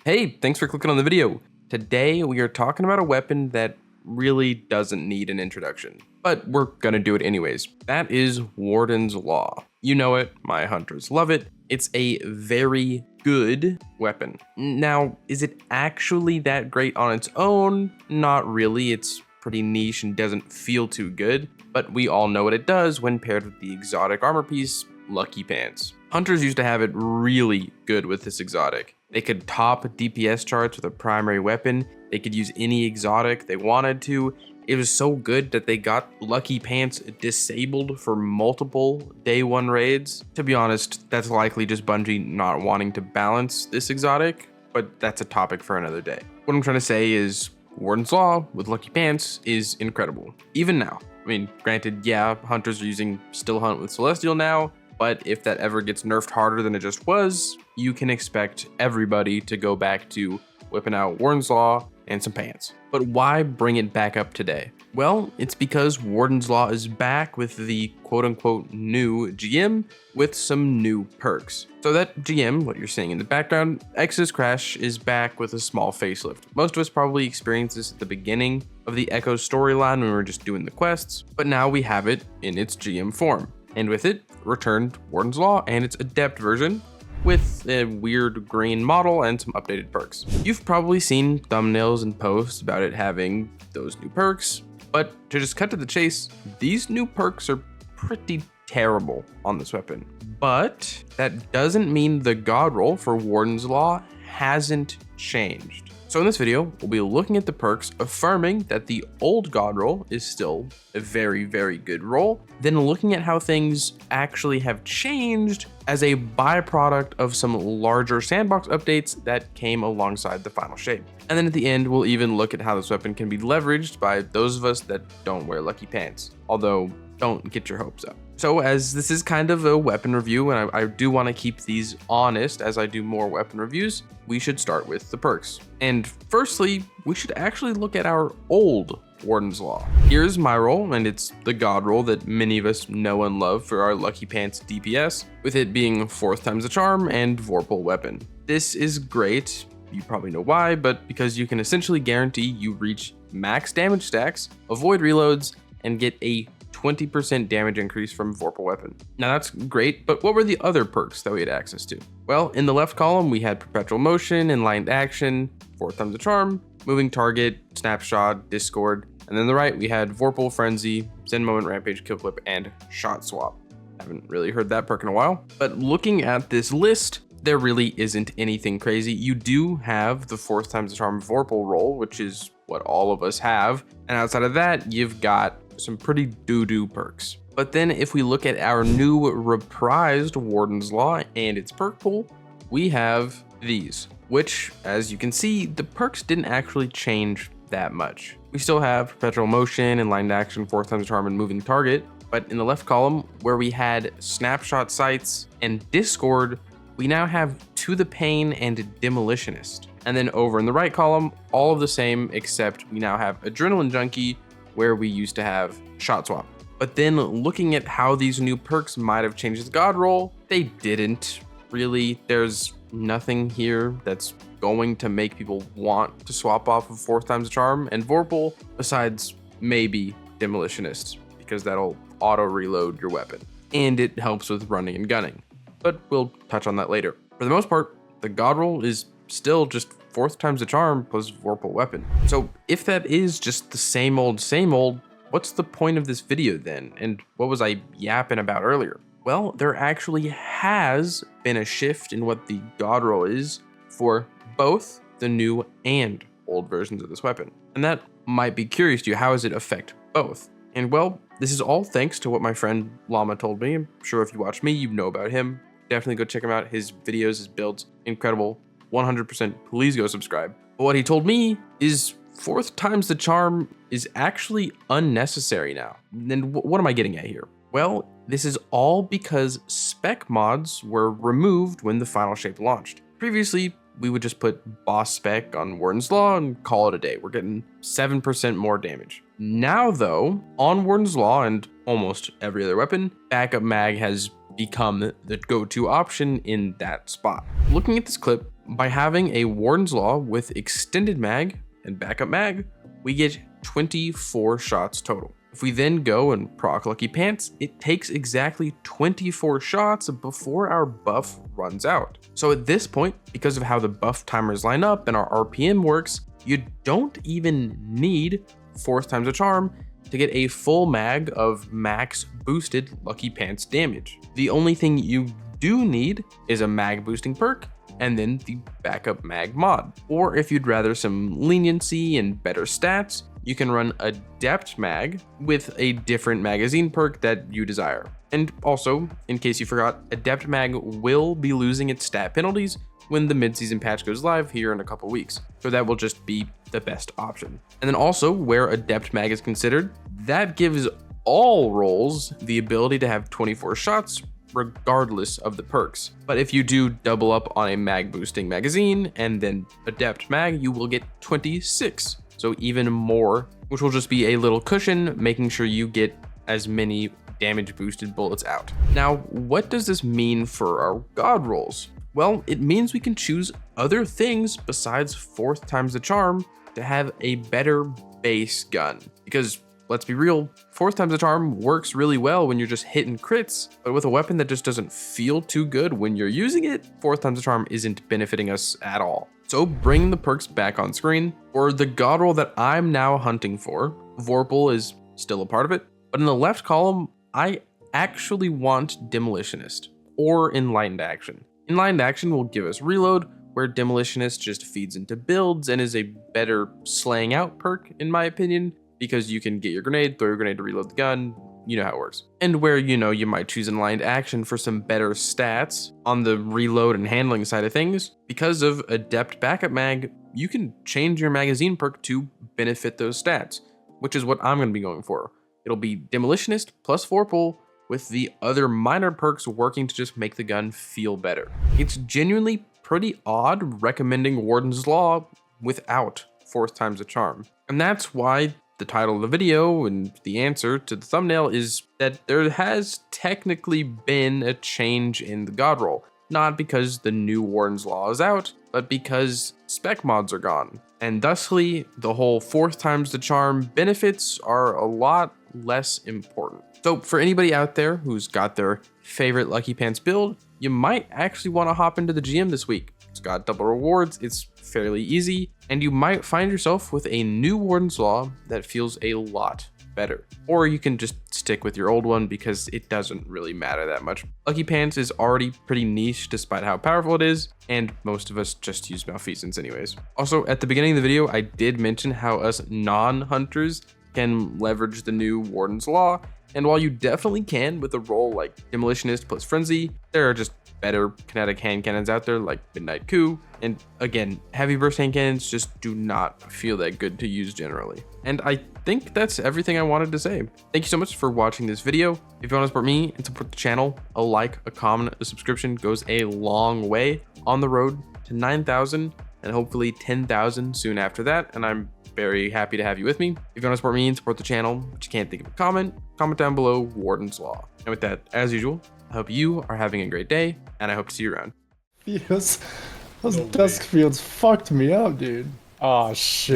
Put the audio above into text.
Hey, thanks for clicking on the video. Today we are talking about a weapon that really doesn't need an introduction, but we're gonna do it anyways. That is Warden's Law. You know it, my hunters love it. It's a very good weapon. Now, is it actually that great on its own? Not really, it's pretty niche and doesn't feel too good, but we all know what it does when paired with the exotic armor piece, Lucky Pants. Hunters used to have it really good with this exotic. They could top DPS charts with a primary weapon. They could use any exotic they wanted to. It was so good that they got Lucky Pants disabled for multiple day one raids. To be honest, that's likely just Bungie not wanting to balance this exotic, but that's a topic for another day. What I'm trying to say is Warden's Law with Lucky Pants is incredible. Even now. I mean, granted, yeah, hunters are using Still Hunt with Celestial now, but if that ever gets nerfed harder than it just was, you can expect everybody to go back to whipping out Warden's Law and some pants. But why bring it back up today? Well, it's because Warden's Law is back with the quote-unquote new GM with some new perks. So that GM, what you're seeing in the background, Exodus Crash, is back with a small facelift. Most of us probably experienced this at the beginning of the Echo storyline when we were just doing the quests, but now we have it in its GM form. And with it, returned Warden's Law and its Adept version with a weird green model and some updated perks. You've probably seen thumbnails and posts about it having those new perks, but to just cut to the chase, these new perks are pretty terrible on this weapon. But that doesn't mean the god roll for Warden's Law hasn't changed. So in this video, we'll be looking at the perks, affirming that the old god roll is still a very, very good roll, then looking at how things actually have changed as a byproduct of some larger sandbox updates that came alongside the final shape. And then at the end, we'll even look at how this weapon can be leveraged by those of us that don't wear Lucky Pants, although don't get your hopes up. So as this is kind of a weapon review, and I do want to keep these honest as I do more weapon reviews, we should start with the perks. And firstly, we should actually look at our old Warden's Law. Here's my roll, and it's the god roll that many of us know and love for our Lucky Pants DPS, with it being 4th times the charm and Vorpal weapon. This is great, you probably know why, but because you can essentially guarantee you reach max damage stacks, avoid reloads, and get a 20% damage increase from Vorpal weapon. Now that's great, but what were the other perks that we had access to? Well, in the left column, we had Perpetual Motion, Enlightened Action, 4th times the charm, Moving Target, Snapshot, Discord, and then the right, we had Vorpal, Frenzy, Zen Moment, Rampage, Kill Clip, and Shot Swap. Haven't really heard that perk in a while, but looking at this list, there really isn't anything crazy. You do have the 4th times the charm Vorpal roll, which is what all of us have, and outside of that, you've got some pretty doo-doo perks. But then if we look at our new reprised Warden's Law and its perk pool, we have these, which, as you can see, the perks didn't actually change that much. We still have Perpetual Motion, Enlightened Action, 4th times the charm, and Moving Target, but in the left column, where we had Snapshot Sights and Discord, we now have To the Pain and Demolitionist. And then over in the right column, all of the same, except we now have Adrenaline Junkie, where we used to have Shot Swap. But then looking at how these new perks might have changed the god roll, they didn't really. There's nothing here that's going to make people want to swap off of 4th times the charm and Vorpal, besides maybe Demolitionist, because that'll auto reload your weapon. And it helps with running and gunning, but we'll touch on that later. For the most part, the god roll is still just 4th times the charm plus Vorpal weapon. So if that is just the same old, what's the point of this video then? And what was I yapping about earlier? Well, there actually has been a shift in what the god roll is for both the new and old versions of this weapon. And that might be curious to you. How does it affect both? And well, this is all thanks to what my friend Llama told me. I'm sure if you watch me, you know about him. Definitely go check him out. His videos, his builds, incredible. 100%, please go subscribe. But what he told me is 4th times the charm is actually unnecessary now. And what am I getting at here? Well, this is all because spec mods were removed when the final shape launched. Previously, we would just put boss spec on Warden's Law and call it a day. We're getting 7% more damage. Now though, on Warden's Law and almost every other weapon, backup mag has become the go-to option in that spot. Looking at this clip, by having a Warden's Law with extended mag and backup mag, we get 24 shots total. If we then go and proc Lucky Pants, it takes exactly 24 shots before our buff runs out. So at this point, because of how the buff timers line up and our RPM works, you don't even need 4th times a charm to get a full mag of max boosted Lucky Pants damage. The only thing you do need is a mag boosting perk and then the backup mag mod. Or if you'd rather some leniency and better stats, you can run Adept Mag with a different magazine perk that you desire. And also, in case you forgot, Adept Mag will be losing its stat penalties when the mid-season patch goes live here in a couple weeks. So that will just be the best option. And then also, where Adept Mag is considered, that gives all roles the ability to have 24 shots regardless of the perks. But if you do double up on a mag boosting magazine and then Adept Mag, you will get 26. So even more, which will just be a little cushion, making sure you get as many damage boosted bullets out. Now, what does this mean for our god rolls? Well, it means we can choose other things besides 4th times the charm to have a better base gun. Because let's be real, 4th times the charm works really well when you're just hitting crits, but with a weapon that just doesn't feel too good when you're using it, 4th times the charm isn't benefiting us at all. So bring the perks back on screen. For the god roll that I'm now hunting for, Vorpal is still a part of it, but in the left column, I actually want Demolitionist or Enlightened Action. Enlightened Action will give us reload, where Demolitionist just feeds into builds and is a better slaying out perk in my opinion, because you can get your grenade, throw your grenade to reload the gun, you know how it works. And where, you might choose Enlightened Action for some better stats on the reload and handling side of things, because of Adept Backup Mag, you can change your magazine perk to benefit those stats, which is what I'm going to be going for. It'll be Demolitionist plus Vorpal with the other minor perks working to just make the gun feel better. It's genuinely pretty odd recommending Warden's Law without 4th times the charm. And that's why the title of the video and the answer to the thumbnail is that there has technically been a change in the god roll. Not because the new Warden's Law is out, but because spec mods are gone. And thusly, the whole 4th times the charm benefits are a lot less important. So for anybody out there who's got their favorite Lucky Pants build, you might actually want to hop into the GM this week. It's got double rewards, it's fairly easy, and you might find yourself with a new Warden's Law that feels a lot better. Or you can just stick with your old one because it doesn't really matter that much. Lucky Pants is already pretty niche despite how powerful it is, and most of us just use Malfeasance anyways. Also, at the beginning of the video, I did mention how us non-hunters can leverage the new Warden's Law, and while you definitely can with a role like Demolitionist plus Frenzy, there are just better kinetic hand cannons out there like Midnight Coup, and again, heavy burst hand cannons just do not feel that good to use generally. And I think that's everything I wanted to say. Thank you so much for watching this video. If you want to support me and support the channel, a like, a comment, a subscription goes a long way on the road to 9,000 and hopefully 10,000 soon after that, and I'm very happy to have you with me. If you want to support me and support the channel, but you can't think of a comment down below Warden's Law. And with that, as usual, I hope you are having a great day, and I hope to see you around. Those dusk fields fucked me up, dude. Oh shit.